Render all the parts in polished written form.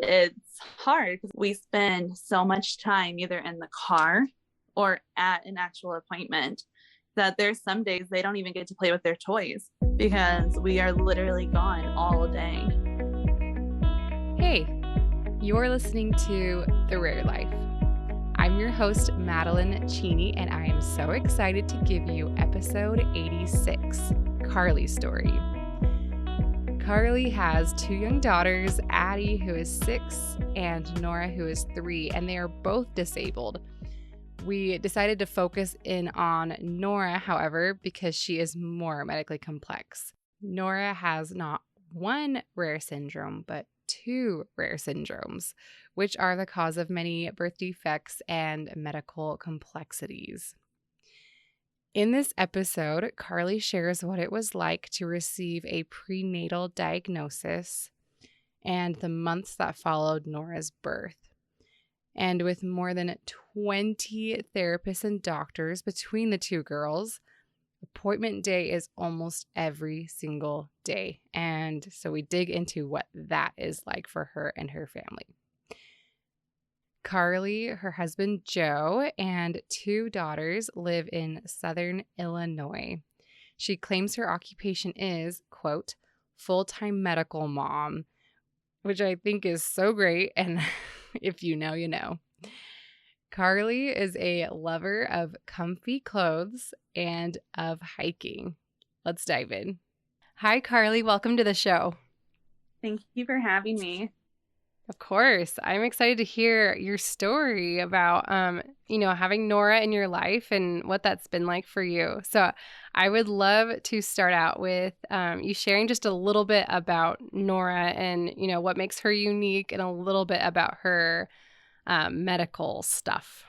It's hard because we spend so much time either in the car or at an actual appointment that there's some days they don't even get to play with their toys because we are literally gone all day. Hey, you're listening to The Rare Life. I'm your host, Madeline Cheney, and I am so excited to give you episode 86, Karley's story. Karley has two young daughters, Addie, who is 6, and Nora, who is 3, and they are both disabled. We decided to focus in on Nora, however, because she is more medically complex. Nora has not one rare syndrome, but 2 rare syndromes, which are the cause of many birth defects and medical complexities. In this episode, Karley shares what it was like to receive a prenatal diagnosis and the months that followed Nora's birth. And with more than 20 therapists and doctors between the two girls, appointment day is almost every single day. And so we dig into what that is like for her and her family. Karley, her husband Joe, and 2 daughters live in Southern Illinois. She claims her occupation is, quote, full-time medical mom, which I think is so great. And if you know, you know. Karley is a lover of comfy clothes and of hiking. Let's dive in. Hi, Karley. Welcome to the show. Thank you for having me. Of course. I'm excited to hear your story about, having Nora in your life and what that's been like for you. So I would love to start out with you sharing just a little bit about Nora and, what makes her unique and a little bit about her medical stuff.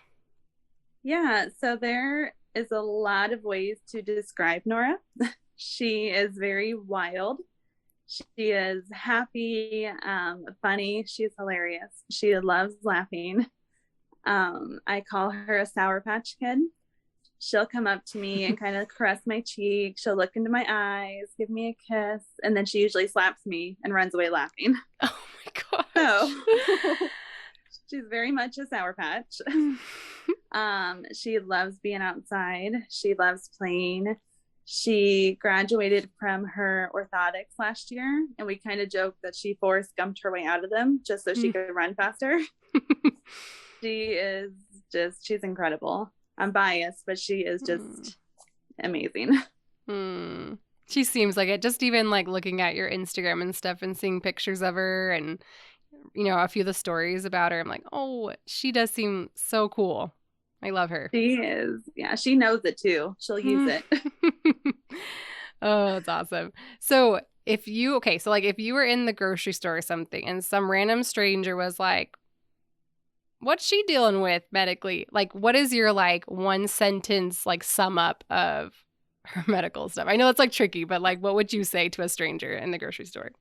Yeah, so there is a lot of ways to describe Nora. She is very wild. She is happy, funny. She's hilarious. She loves laughing. I call her a Sour Patch Kid. She'll come up to me and kind of caress my cheek. She'll look into my eyes, give me a kiss, and then she usually slaps me and runs away laughing. Oh my gosh. So she's very much a Sour Patch. She loves being outside. She loves playing. She graduated from her orthotics last year, and we kind of joked that she Forrest Gumped her way out of them just so she could run faster. She's incredible. I'm biased, but she is just amazing. She seems like it. Just even like looking at your Instagram and stuff and seeing pictures of her and, a few of the stories about her, I'm like, oh, she does seem so cool. I love her. She is. Yeah, she knows it too. She'll use it. Oh, that's awesome. So if you were in the grocery store or something and some random stranger was like, what's she dealing with medically? Like, what is your one sentence sum up of her medical stuff? I know it's tricky, but what would you say to a stranger in the grocery store?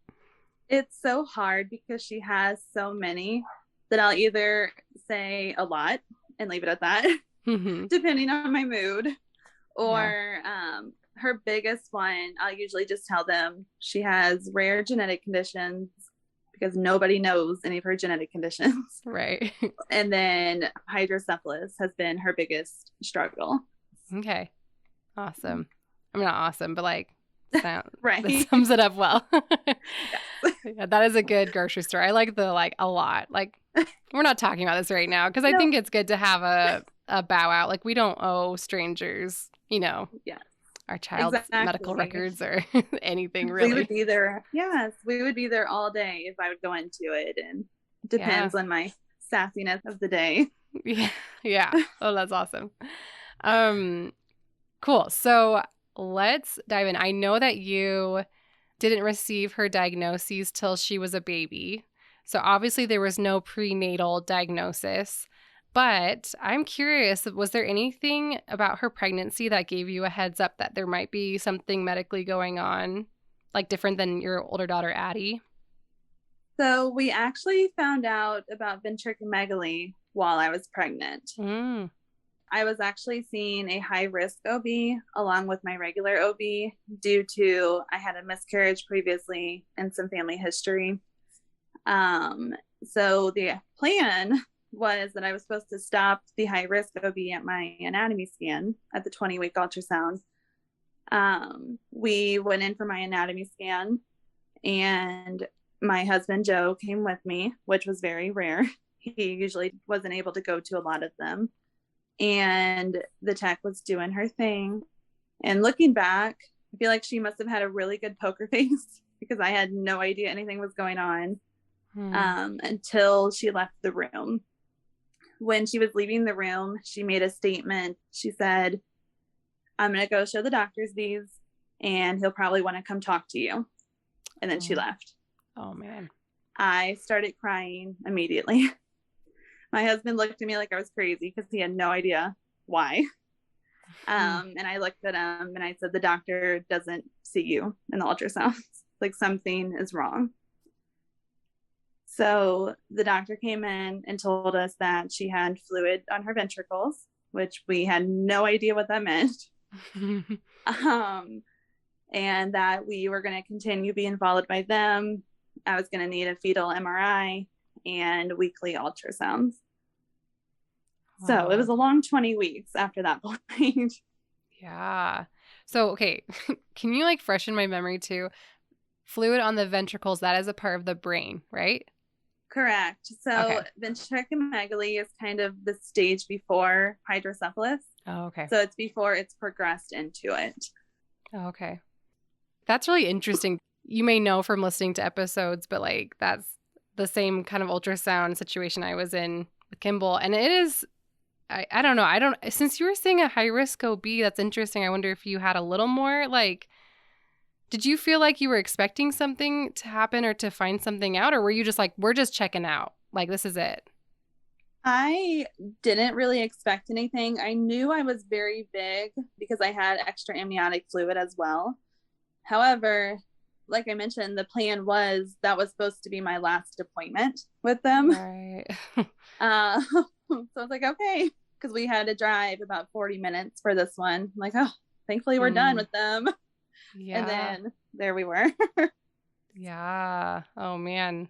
It's so hard because she has so many that I'll either say a lot and leave it at that, depending on my mood, or her biggest one, I'll usually just tell them she has rare genetic conditions because nobody knows any of her genetic conditions. Right. And then hydrocephalus has been her biggest struggle. Okay. Awesome. I'm not awesome, but right. That sums it up well. Yeah, that is a good grocery store. I like the a lot. We're not talking about this right now because I think it's good to have a bow out. We don't owe strangers, our child's medical records or anything really. We would be there. Yes, we would be there all day if I would go into it, and it depends on my sassiness of the day. Yeah. Oh, that's awesome. Cool. So let's dive in. I know that you didn't receive her diagnoses till she was a baby. So obviously there was no prenatal diagnosis, but I'm curious, was there anything about her pregnancy that gave you a heads up that there might be something medically going on, different than your older daughter, Addie? So we actually found out about ventriculomegaly while I was pregnant. I was actually seeing a high-risk OB along with my regular OB due to I had a miscarriage previously and some family history. So the plan was that I was supposed to stop the high risk OB at my anatomy scan at the 20-week ultrasound. We went in for my anatomy scan, and my husband Joe came with me, which was very rare. He usually wasn't able to go to a lot of them. And the tech was doing her thing. And looking back, I feel like she must have had a really good poker face because I had no idea anything was going on until she left the room. When she was leaving the room, she made a statement. She said, "I'm going to go show the doctors these, and he'll probably want to come talk to you." And then she left. Oh, man. I started crying immediately. My husband looked at me like I was crazy because he had no idea why. And I looked at him and I said, "The doctor doesn't see you in the ultrasounds. Like, something is wrong." So the doctor came in and told us that she had fluid on her ventricles, which we had no idea what that meant. And that we were going to continue being followed by them. I was going to need a fetal MRI and weekly ultrasounds. Wow. So it was a long 20 weeks after that point. Yeah. So, okay. Can you like freshen my memory too? Fluid on the ventricles, that is a part of the brain, right? Correct. So ventriculomegaly is kind of the stage before hydrocephalus. Oh, okay. So it's before it's progressed into it. Oh, okay. That's really interesting. You may know from listening to episodes, but like that's the same kind of ultrasound situation I was in with Kimball. And it is, I don't know. Since you were saying a high risk OB, that's interesting. I wonder if you had a little more, like, did you feel like you were expecting something to happen or to find something out? Or were you just like, we're just checking out, like, this is it? I didn't really expect anything. I knew I was very big because I had extra amniotic fluid as well. However, like I mentioned, the plan was that was supposed to be my last appointment with them. Right. So I was like, okay, because we had to drive about 40 minutes for this one. I'm like, oh, thankfully we're done with them. Yeah. And then there we were. Yeah. Oh, man.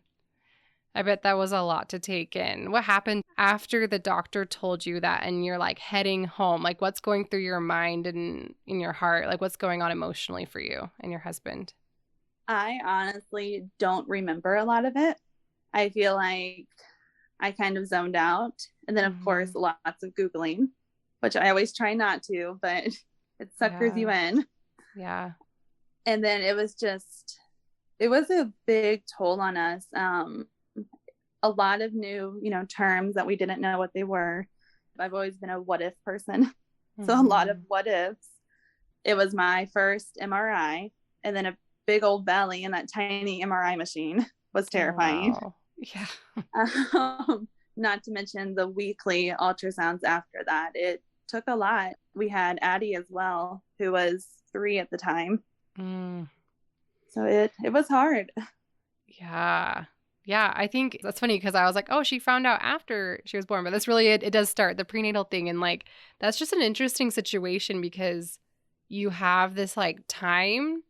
I bet that was a lot to take in. What happened after the doctor told you that and you're like heading home? Like, what's going through your mind and in your heart? Like, what's going on emotionally for you and your husband? I honestly don't remember a lot of it. I feel like I kind of zoned out. And then, of course, lots of Googling, which I always try not to, but it suckers you in. Yeah. And then it was a big toll on us. A lot of new, terms that we didn't know what they were. I've always been a what if person. So a lot of what ifs. It was my first MRI, and then a big old belly in that tiny MRI machine was terrifying. Oh, wow. Yeah. Not to mention the weekly ultrasounds after that. It took a lot. We had Addie as well, who was 3 at the time. So it was hard. Yeah. Yeah, I think that's funny because I was like, oh, she found out after she was born. But that's really it does start the prenatal thing. And like, that's just an interesting situation because you have this like time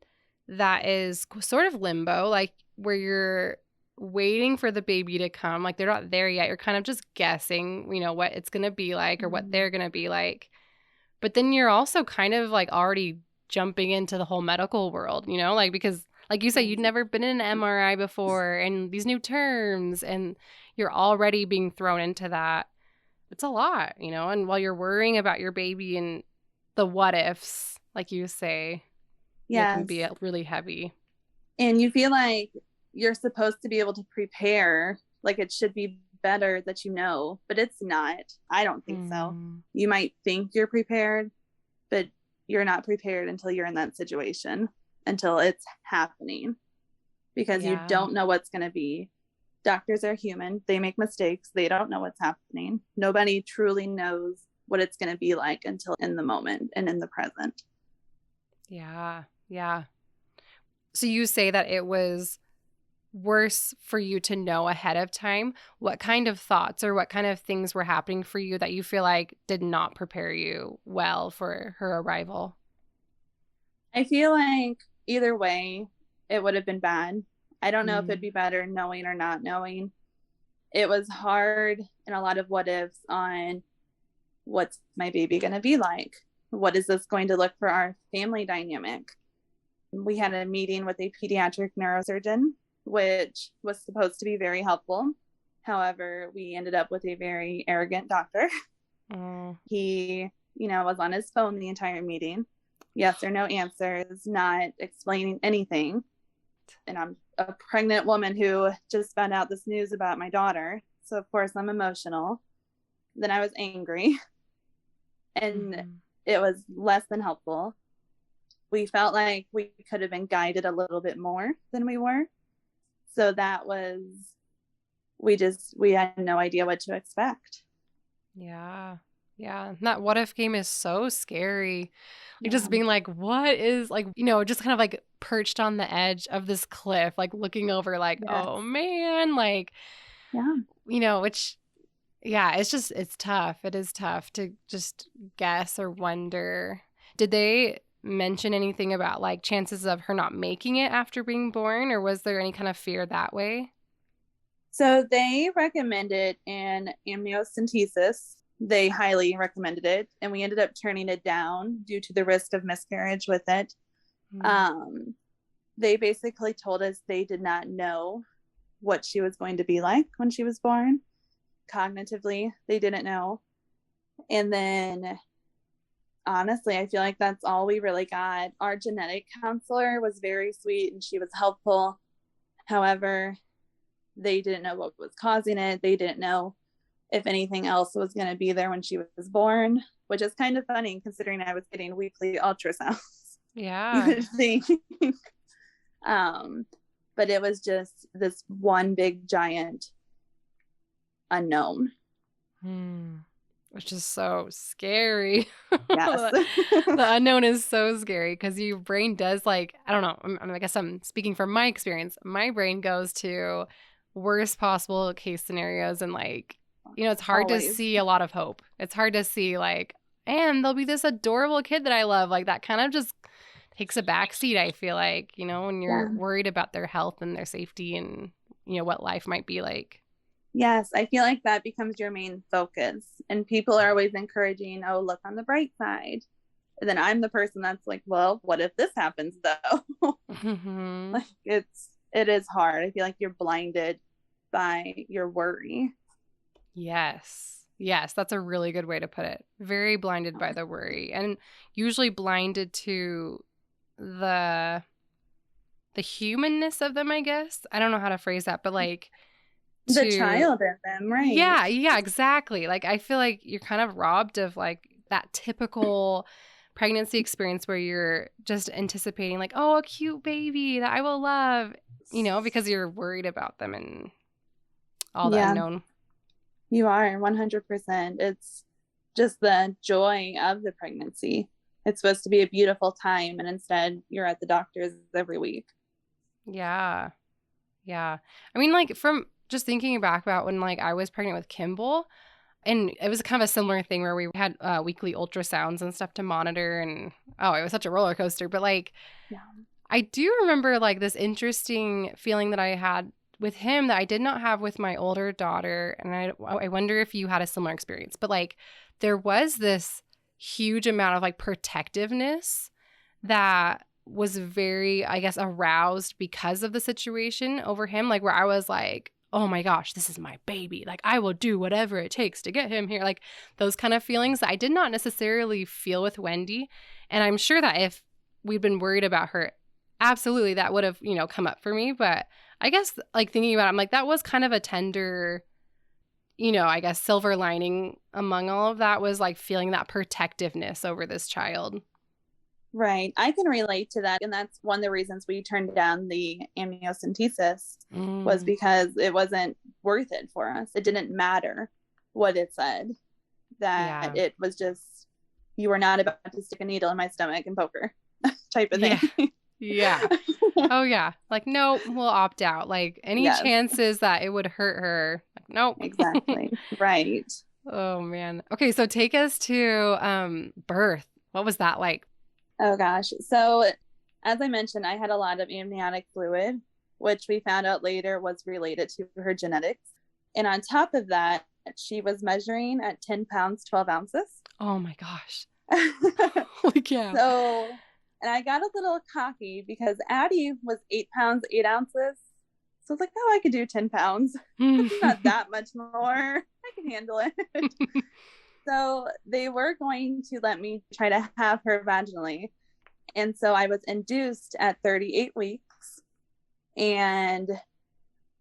that is sort of limbo, like where you're waiting for the baby to come. Like they're not there yet. You're kind of just guessing, what it's going to be like or what they're going to be like. But then you're also kind of like already jumping into the whole medical world, like because like you said, you'd never been in an MRI before and these new terms and you're already being thrown into that. It's a lot, and while you're worrying about your baby and the what ifs, like you say, it can be really heavy. And you feel like you're supposed to be able to prepare, like it should be better that but it's not. I don't think so. You might think you're prepared, but you're not prepared until you're in that situation, until it's happening, because you don't know what's going to be. Doctors are human. They make mistakes. They don't know what's happening. Nobody truly knows what it's going to be like until in the moment and in the present. Yeah. Yeah. So you say that it was worse for you to know ahead of time. What kind of thoughts or what kind of things were happening for you that you feel like did not prepare you well for her arrival? I feel like either way, it would have been bad. I don't know if it'd be better knowing or not knowing. it was hard and a lot of what ifs on what's my baby going to be like? What is this going to look for our family dynamic? We had a meeting with a pediatric neurosurgeon, which was supposed to be very helpful. However, we ended up with a very arrogant doctor. He, was on his phone the entire meeting. Yes or no answers, not explaining anything. And I'm a pregnant woman who just found out this news about my daughter. So, of course, I'm emotional. Then I was angry. And it was less than helpful. We felt like we could have been guided a little bit more than we were. So that was, we had no idea what to expect. Yeah. Yeah. That what if game is so scary. Like just being like, what is like, just kind of like perched on the edge of this cliff, like looking over like, oh man, like, which, it's tough. It is tough to just guess or wonder. Did they mention anything about like chances of her not making it after being born, or was there any kind of fear that way? So they recommended an amniocentesis. They highly recommended it, and we ended up turning it down due to the risk of miscarriage with it. They basically told us they did not know what she was going to be like when she was born. Cognitively, they didn't know. And then honestly, I feel like that's all we really got. Our genetic counselor was very sweet and she was helpful. However, they didn't know what was causing it. They didn't know if anything else was going to be there when she was born, which is kind of funny considering I was getting weekly ultrasounds. Yeah. You would think. But it was just this one big giant unknown. Which is so scary. Yes. The unknown is so scary because your brain does like, I don't know, I guess I'm speaking from my experience. My brain goes to worst possible case scenarios and like, it's hard to see a lot of hope. It's hard to see like, and there'll be this adorable kid that I love. Like that kind of just takes a backseat, I feel like, when you're worried about their health and their safety and, what life might be like. Yes, I feel like that becomes your main focus. And people are always encouraging, oh, look on the bright side. And then I'm the person that's like, well, what if this happens though? Like it is hard. I feel like you're blinded by your worry. Yes, that's a really good way to put it. Very blinded by the worry, and usually blinded to the humanness of them, I guess. I don't know how to phrase that, but like the child in them, right? Yeah, exactly. Like I feel like you're kind of robbed of like that typical pregnancy experience where you're just anticipating like, oh, a cute baby that I will love, because you're worried about them and all the unknown. You are 100%. It's just the joy of the pregnancy. It's supposed to be a beautiful time, and instead you're at the doctor's every week. Yeah. I mean, like from just thinking back about when like I was pregnant with Kimball, and it was kind of a similar thing where we had weekly ultrasounds and stuff to monitor, and it was such a roller coaster. But like, I do remember like this interesting feeling that I had with him that I did not have with my older daughter, and I wonder if you had a similar experience. But like, there was this huge amount of like protectiveness that was very, I guess, aroused because of the situation over him. Like where I was like, oh my gosh, this is my baby. Like I will do whatever it takes to get him here. Like those kind of feelings that I did not necessarily feel with Wendy. And I'm sure that if we'd been worried about her, absolutely that would have, come up for me. But I guess like thinking about it, I'm like, that was kind of a tender, I guess silver lining among all of that was like feeling that protectiveness over this child. Right. I can relate to that. And that's one of the reasons we turned down the amniocentesis was because it wasn't worth it for us. It didn't matter what it said. That it was just, you were not about to stick a needle in my stomach and poke her type of thing. Yeah. Oh, yeah. Like, no, we'll opt out. Like, any chances that it would hurt her? Like, nope. Exactly. Right. Oh, man. Okay, so take us to birth. What was that like? Oh, gosh. So, as I mentioned, I had a lot of amniotic fluid, which we found out later was related to her genetics. And on top of that, she was measuring at 10 pounds, 12 ounces. Oh my gosh. Holy cow. So, and I got a little cocky because Addie was 8 pounds, 8 ounces. So I was like, oh, I could do 10 pounds. Not that much more. I can handle it. So they were going to let me try to have her vaginally. And so I was induced at 38 weeks. And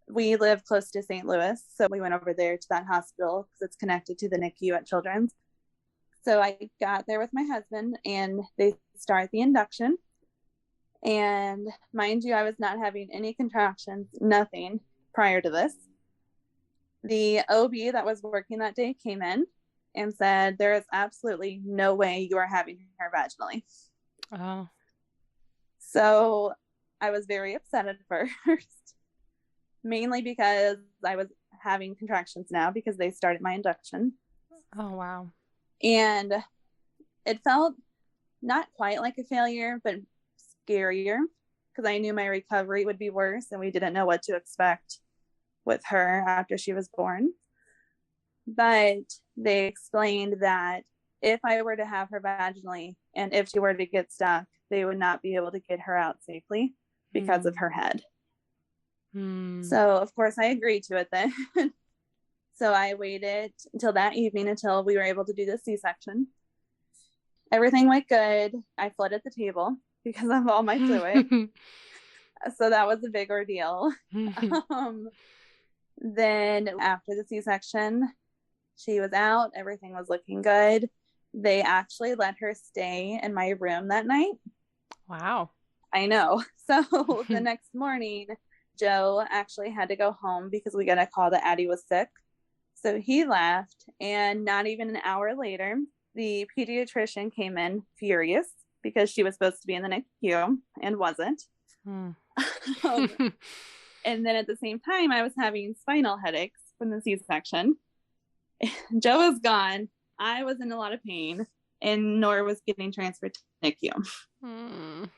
we live close to St. Louis. So we went over there to that hospital because it's connected to the NICU at Children's. So I got there with my husband and they start the induction. And mind you, I was not having any contractions, nothing prior to this. The OB that was working that day came in and said, there is absolutely no way you are having her vaginally. Oh. So I was very upset at first, mainly because I was having contractions now because they started my induction. Oh, wow. And it felt not quite like a failure, but scarier because I knew my recovery would be worse and we didn't know what to expect with her after she was born. But they explained that if I were to have her vaginally and if she were to get stuck, they would not be able to get her out safely because of her head. So, of course, I agreed to it then. So I waited until that evening until we were able to do the C-section. Everything went good. I flooded the table because of all my fluid. So that was a big ordeal. Then after the C-section, she was out. Everything was looking good. They actually let her stay in my room that night. Wow. I know. So the next morning, Joe actually had to go home because we got a call that Addie was sick. So he left, and not even an hour later, the pediatrician came in furious because she was supposed to be in the NICU and wasn't. And then at the same time, I was having spinal headaches from the C-section. Joe was gone. I was in a lot of pain, and Nora was getting transferred to NICU.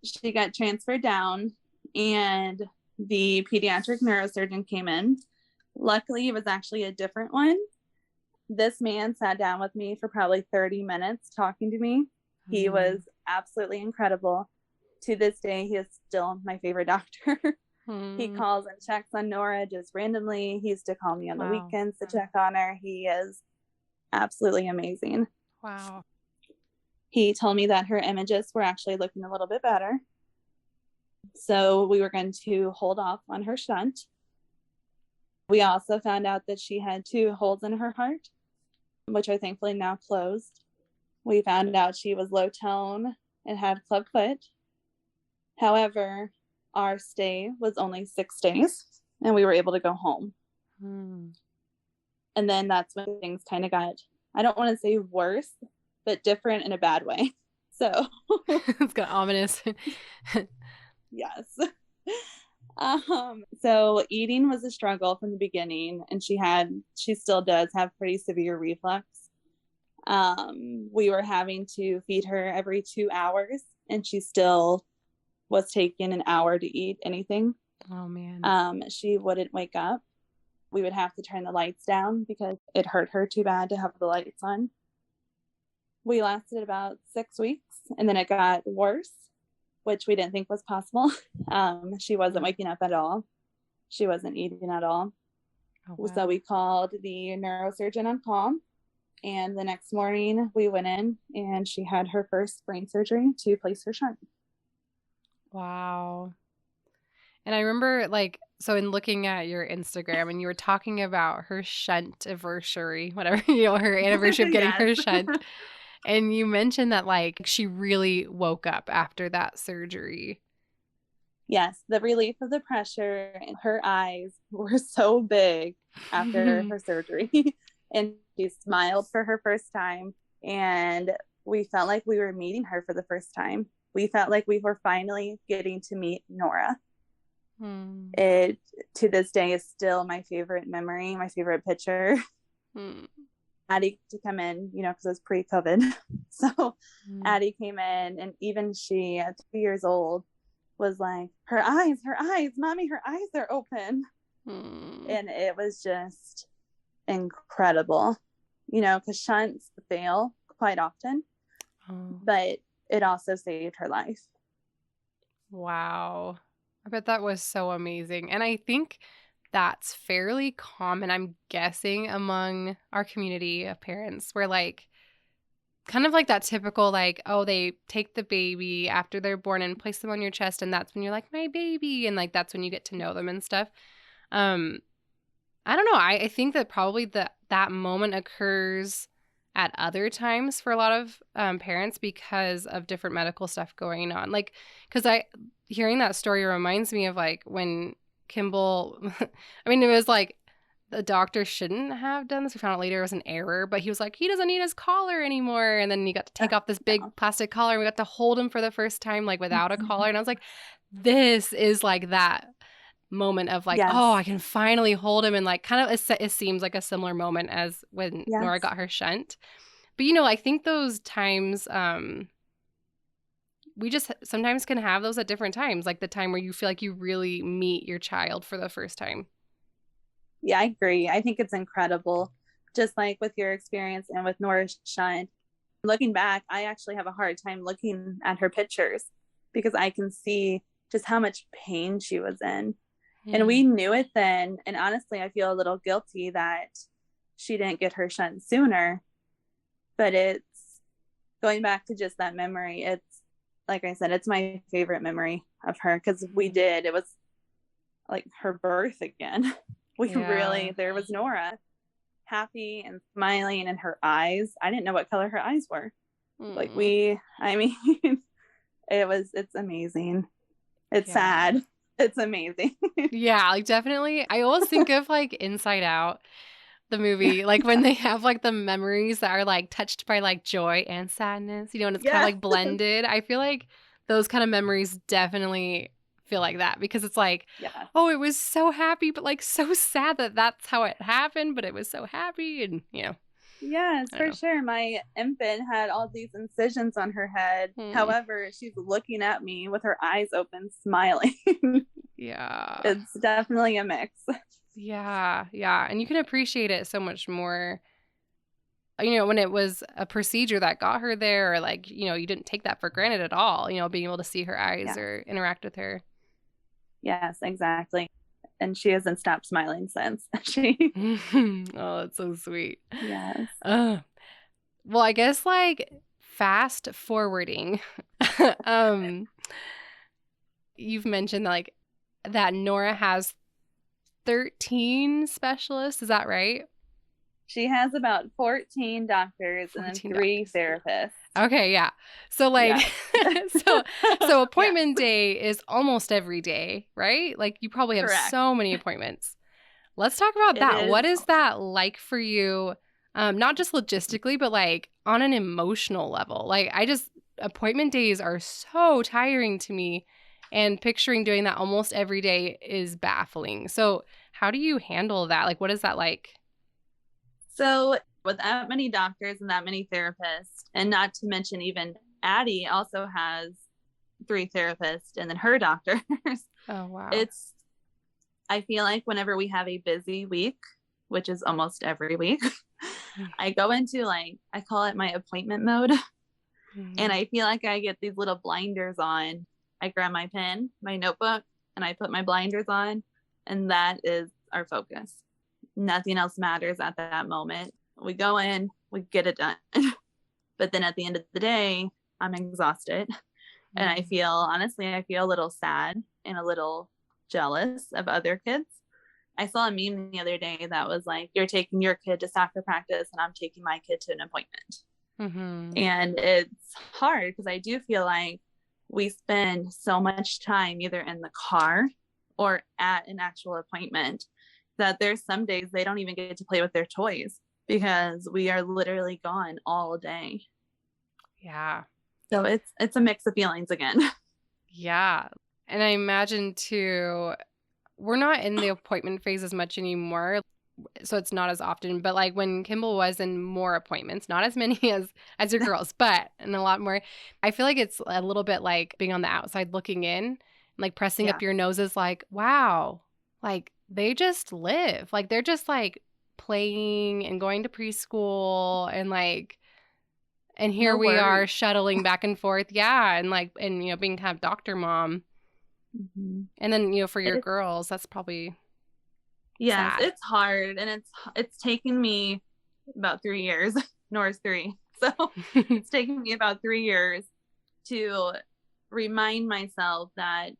She got transferred down, and the pediatric neurosurgeon came in. Luckily, it was actually a different one. This man sat down with me for probably 30 minutes talking to me. He was absolutely incredible. To this day, he is still my favorite doctor. He calls and checks on Nora just randomly. He used to call me on the weekends to check on her. He is absolutely amazing. Wow. He told me that her images were actually looking a little bit better. So we were going to hold off on her shunt. We also found out that she had 2 holes in her heart, which are thankfully now closed. We found out she was low tone and had club foot. However, our stay was only 6 days and we were able to go home. And then that's when things kind of got, I don't want to say worse, but different in a bad way. So it's got ominous. Yes. So eating was a struggle from the beginning, and she still does have pretty severe reflux. We were having to feed her every 2 hours, and she still was taking an hour to eat anything. Oh man. She wouldn't wake up. We would have to turn the lights down because it hurt her too bad to have the lights on. We lasted about 6 weeks, and then it got worse, which we didn't think was possible. She wasn't waking up at all. She wasn't eating at all. Oh, wow. So we called the neurosurgeon on call. And the next morning we went in and she had her first brain surgery to place her shunt. Wow. And I remember so in looking at your Instagram and you were talking about her shunt anniversary, whatever, her anniversary of getting her shunt. And you mentioned that she really woke up after that surgery. Yes, the relief of the pressure, and her eyes were so big after her surgery. And she smiled for her first time. And we felt like we were meeting her for the first time. We felt like we were finally getting to meet Nora. It, to this day, is still my favorite memory, my favorite picture. Addie to come in, because it was pre-COVID. So Addie came in, and even she, at 2 years old, was like, her eyes, mommy, her eyes are open. And it was just incredible, because shunts fail quite often, but it also saved her life. Wow. I bet that was so amazing. And I think that's fairly common, I'm guessing, among our community of parents, where like kind of like that typical like, oh, they take the baby after they're born and place them on your chest, and that's when you're like, my baby, and like that's when you get to know them and stuff. I don't know. I think that probably that moment occurs at other times for a lot of parents because of different medical stuff going on. Like, because hearing that story reminds me of like when Kimball, I mean, it was like the doctor shouldn't have done this. We found out later it was an error, but he was like, he doesn't need his collar anymore. And then he got to take off this big plastic collar, and we got to hold him for the first time, like without a collar. And I was like, this is like that moment of like, Yes. oh, I can finally hold him. And like kind of it seems like a similar moment as when Nora got her shunt. But I think those times we just sometimes can have those at different times, like the time where you feel like you really meet your child for the first time. Yeah, I agree. I think it's incredible. Just like with your experience and with Nora's shunt, looking back, I actually have a hard time looking at her pictures because I can see just how much pain she was in. And we knew it then. And honestly, I feel a little guilty that she didn't get her shunt sooner. But it's going back to just that memory. It's, like I said, it's my favorite memory of her because it was like her birth again. There was Nora happy and smiling, and her eyes, I didn't know what color her eyes were. It's amazing. It's sad. It's amazing. Yeah, like definitely. I always think of like Inside Out, the movie, like when they have like the memories that are like touched by like joy and sadness, and it's kind of like blended. I feel like those kind of memories definitely feel like that because it's like, oh, it was so happy, but like so sad that that's how it happened, but it was so happy. And, Yes, for sure. My infant had all these incisions on her head. However, she's looking at me with her eyes open, smiling. Yeah. It's definitely a mix. Yeah. Yeah. And you can appreciate it so much more, when it was a procedure that got her there, or like, you didn't take that for granted at all, being able to see her eyes or interact with her. Yes, exactly. And she hasn't stopped smiling since. Oh, that's so sweet. Yes. Well, I guess like fast forwarding, you've mentioned like that Nora has 13 specialists. Is that right? She has about 14 doctors and then 3 therapists. Okay, yeah. So like, so appointment day is almost every day, right? Like you probably have so many appointments. Let's talk about that. What is that like for you? Not just logistically, but like on an emotional level. Like appointment days are so tiring to me, and picturing doing that almost every day is baffling. So how do you handle that? Like, what is that like? So with that many doctors and that many therapists, and not to mention even Addie also has 3 therapists and then her doctors. Oh, wow. I feel like whenever we have a busy week, which is almost every week, I go into I call it my appointment mode. And I feel like I get these little blinders on. I grab my pen, my notebook, and I put my blinders on. And that is our focus. Nothing else matters at that moment. We go in, we get it done. But then at the end of the day, I'm exhausted. And I feel a little sad and a little jealous of other kids. I saw a meme the other day that was like, you're taking your kid to soccer practice and I'm taking my kid to an appointment. And it's hard because I do feel like we spend so much time either in the car or at an actual appointment that there's some days they don't even get to play with their toys because we are literally gone all day. Yeah. So it's a mix of feelings again. Yeah. And I imagine too, we're not in the appointment phase as much anymore, so it's not as often. But like when Kimball was in more appointments, not as many as your girls, but and a lot more, I feel like it's a little bit like being on the outside looking in, like pressing up your noses like, wow, like they just live. Like, they're just like playing and going to preschool and like, and here No we are worries. shuttling back and forth. Yeah. And like, and, being kind of doctor mom. Mm-hmm. And then, for your girls, that's probably Yes, sad. it's hard, and it's taken me about 3 years. Nora's 3, so it's taken me about 3 years to remind myself that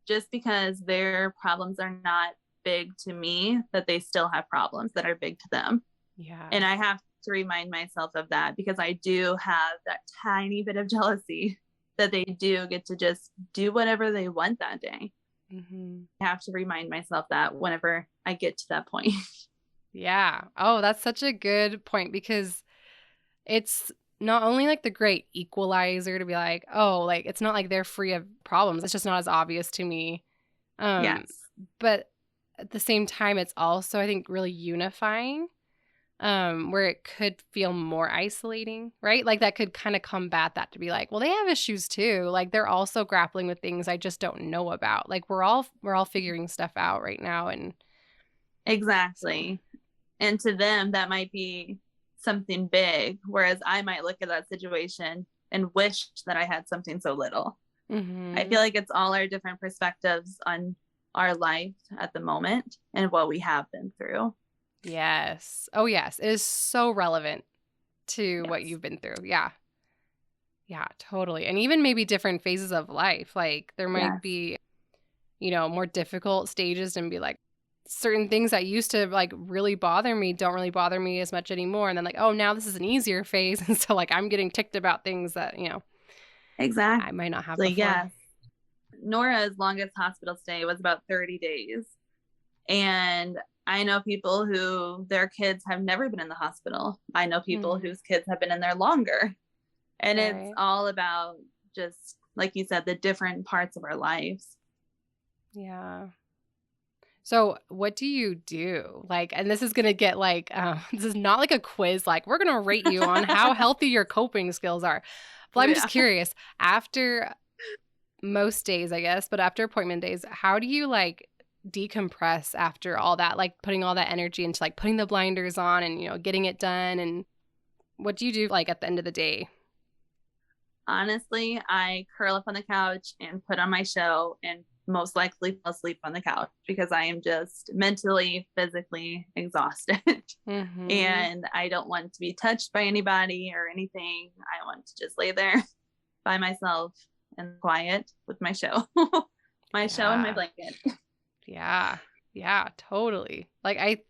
just because their problems are not big to me, that they still have problems that are big to them. Yeah. And I have to remind myself of that, because I do have that tiny bit of jealousy that they do get to just do whatever they want that day. Mm-hmm. I have to remind myself that whenever I get to that point. Yeah. Oh, that's such a good point, because it's not only like the great equalizer to be like, oh, like it's not like they're free of problems. It's just not as obvious to me. Yes. But at the same time, it's also, I think, really unifying, where it could feel more isolating, right? Like that could kind of combat that, to be like, well, they have issues too. Like they're also grappling with things I just don't know about. Like we're all figuring stuff out right now. And Exactly. And to them, that might be something big, whereas I might look at that situation and wish that I had something so little. I feel like it's all our different perspectives on our life at the moment and what we have been through. Yes. Oh, yes. It is so relevant to what you've been through. Yeah. Yeah, totally. And even maybe different phases of life. Like there might be, more difficult stages, and be like, certain things that used to like really bother me don't really bother me as much anymore. And then like, oh, now this is an easier phase. And so like I'm getting ticked about things that, Exactly. I might not have before. Yes. Nora's longest hospital stay was about 30 days. And I know people who their kids have never been in the hospital. I know people whose kids have been in there longer. And it's all about, just like you said, the different parts of our lives. Yeah. So what do you do? Like, and this is going to get like, this is not like a quiz. Like we're going to rate you on how healthy your coping skills are. But I'm just curious, after most days, I guess, but after appointment days, how do you like decompress after all that, like putting all that energy into like putting the blinders on and, getting it done? And what do you do like at the end of the day? Honestly, I curl up on the couch and put on my show, and most likely fall asleep on the couch, because I am just mentally, physically exhausted. And I don't want to be touched by anybody or anything. I want to just lay there by myself and quiet with my show, show and my blanket. Yeah. Yeah, totally. Like I feel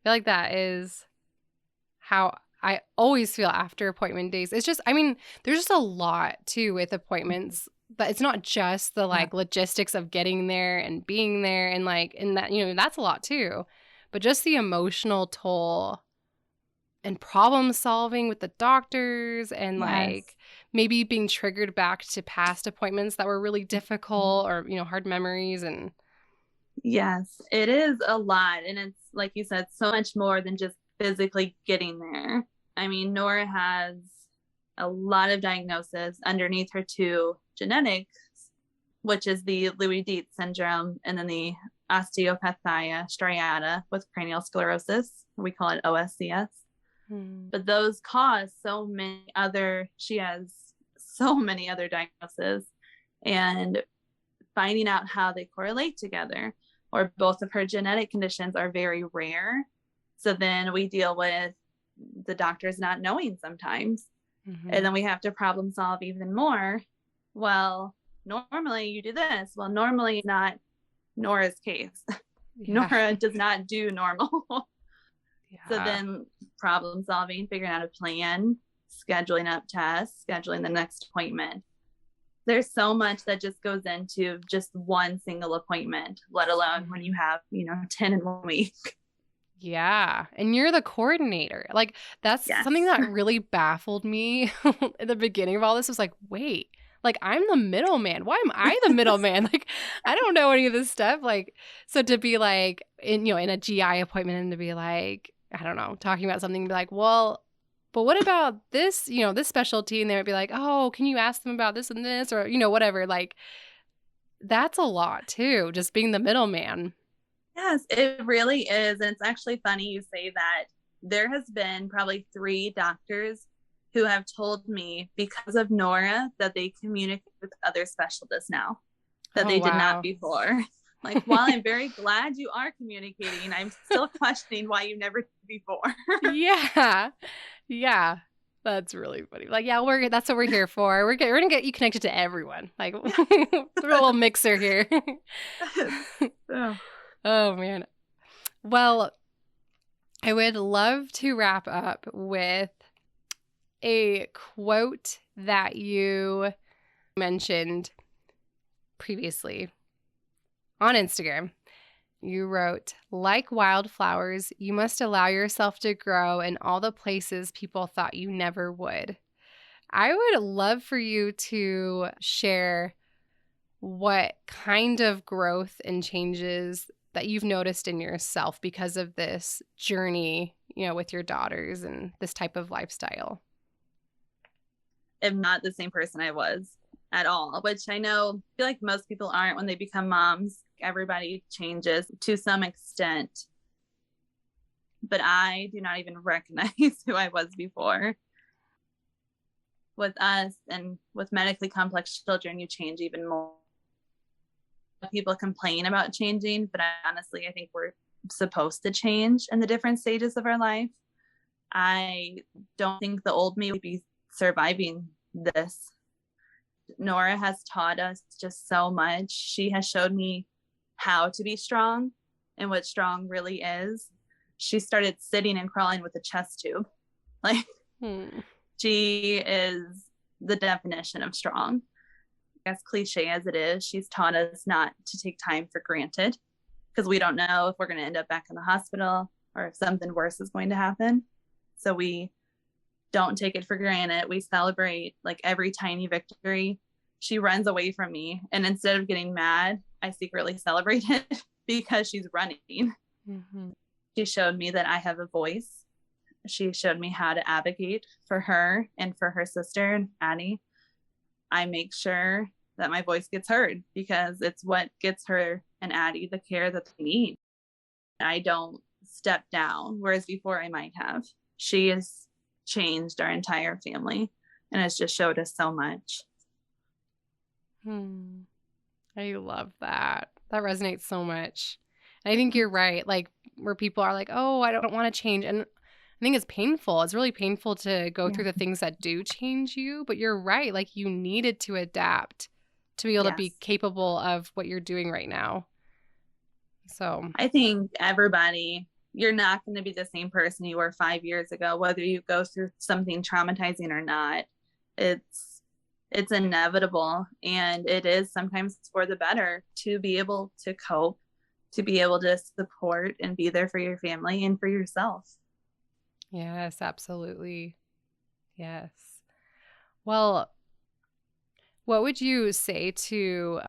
like that is how I always feel after appointment days. It's just, I mean, there's just a lot too with appointments, but it's not just the like logistics of getting there and being there, and like, and that, that's a lot too, but just the emotional toll and problem solving with the doctors, and like maybe being triggered back to past appointments that were really difficult, or, hard memories. And yes, it is a lot. And it's like you said, so much more than just physically getting there. I mean, Nora has a lot of diagnoses underneath her 2 genetics, which is the Lewy-Dietz syndrome and then the osteopathia striata with cranial sclerosis. We call it OSCS. But those cause she has so many other diagnoses, and finding out how they correlate together, or both of her genetic conditions are very rare. So then we deal with the doctors not knowing sometimes. And then we have to problem solve even more. Well, normally you do this. Well, normally not Nora's case. Nora does not do normal. So then problem solving, figuring out a plan, scheduling up tests, scheduling the next appointment. There's so much that just goes into just one single appointment, let alone when you have, 10 in 1 week. Yeah. And you're the coordinator. Like that's something that really baffled me at the beginning of all this. Was like, wait, like I'm the middleman. Why am I the middleman? Like, I don't know any of this stuff. Like, so to be like in a GI appointment, and to be like, I don't know, talking about something, and be like, well, but what about this, this specialty? And they would be like, oh, can you ask them about this and this, or, whatever. Like, that's a lot too, just being the middleman. Yes, it really is. And it's actually funny you say that. There has been probably 3 doctors who have told me because of Nora that they communicate with other specialists now that Oh, they did not wow. before. Like, while I'm very glad you are communicating, I'm still questioning why you never did before. Yeah. Yeah. That's really funny. Like, yeah, that's what we're here for. We're going to get you connected to everyone. Like, we're a little mixer here. Oh. Oh, man. Well, I would love to wrap up with a quote that you mentioned previously on Instagram. You wrote, "Like wildflowers, you must allow yourself to grow in all the places people thought you never would." I would love for you to share what kind of growth and changes that you've noticed in yourself because of this journey, with your daughters and this type of lifestyle. I'm not the same person I was at all, which I feel like most people aren't when they become moms. Everybody changes to some extent, but I do not even recognize who I was before. With us and with medically complex children, you change even more. People complain about changing, but honestly, I think we're supposed to change in the different stages of our life. I don't think the old me would be surviving this. Nora has taught us just so much. She has showed me how to be strong and what strong really is. She started sitting and crawling with a chest tube. Like, she is the definition of strong. As cliche as it is, she's taught us not to take time for granted because we don't know if we're going to end up back in the hospital or if something worse is going to happen. So we don't take it for granted. We celebrate like every tiny victory. She runs away from me, and instead of getting mad, I secretly celebrate it because she's running. Mm-hmm. She showed me that I have a voice. She showed me how to advocate for her and for her sister, Addie. I make sure that my voice gets heard because it's what gets her and Addie the care that they need. I don't step down, whereas before I might have. She has changed our entire family and has just showed us so much. I love that. That resonates so much. And I think you're right. Like, where people are like, oh, I don't want to change. And I think it's painful. It's really painful to go through the things that do change you. But you're right. Like, you needed to adapt to be able to be capable of what you're doing right now. So I think you're not going to be the same person you were 5 years ago, whether you go through something traumatizing or not. It's inevitable, and it is sometimes for the better to be able to cope, to be able to support and be there for your family and for yourself. Yes, absolutely. Yes. Well, what would you say to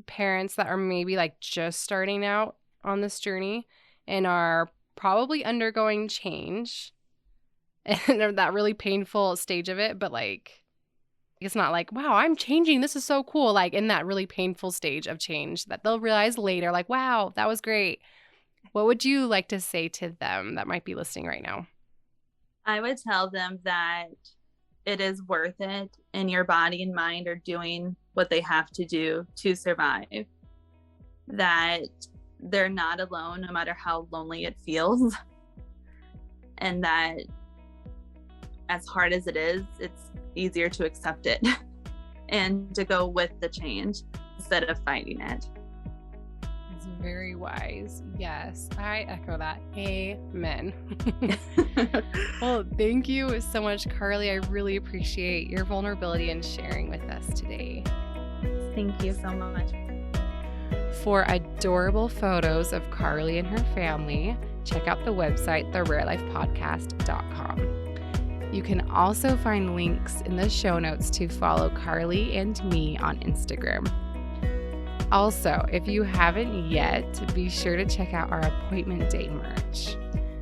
parents that are maybe like just starting out on this journey and are probably undergoing change and that really painful stage of it, but like, it's not like, wow, I'm changing. This is so cool. Like, in that really painful stage of change that they'll realize later, like, wow, that was great. What would you like to say to them that might be listening right now? I would tell them that it is worth it, and your body and mind are doing what they have to do to survive. That they're not alone, no matter how lonely it feels. And that as hard as it is, it's easier to accept it and to go with the change instead of fighting it. It's very wise. Yes, I echo that. Amen. Well, thank you so much, Karley. I really appreciate your vulnerability and sharing with us today. Thank you so much. For adorable photos of Karley and her family, check out the website, therarelifepodcast.com. You can also find links in the show notes to follow Karley and me on Instagram. Also, if you haven't yet, be sure to check out our appointment day merch.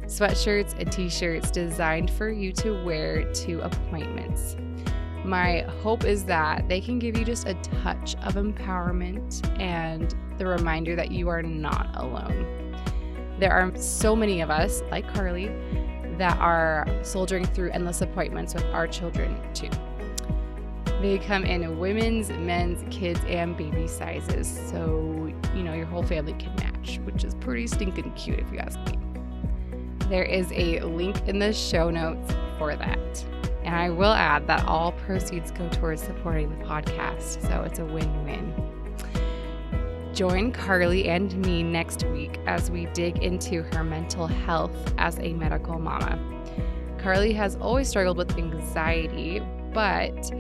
Sweatshirts and t-shirts designed for you to wear to appointments. My hope is that they can give you just a touch of empowerment and the reminder that you are not alone. There are so many of us, like Karley, that are soldiering through endless appointments with our children too. They come in women's, men's, kids, and baby sizes, so your whole family can match, which is pretty stinking cute if you ask me. There is a link in the show notes for that. And I will add that all proceeds go towards supporting the podcast, so it's a win-win. Join Karley and me next week as we dig into her mental health as a medical mama. Karley has always struggled with anxiety, but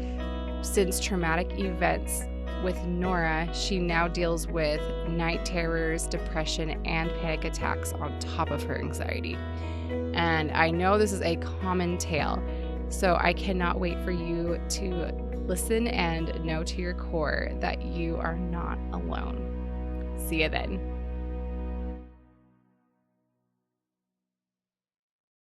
since traumatic events with Nora, she now deals with night terrors, depression, and panic attacks on top of her anxiety. And I know this is a common tale, so I cannot wait for you to listen and know to your core that you are not alone. See you then.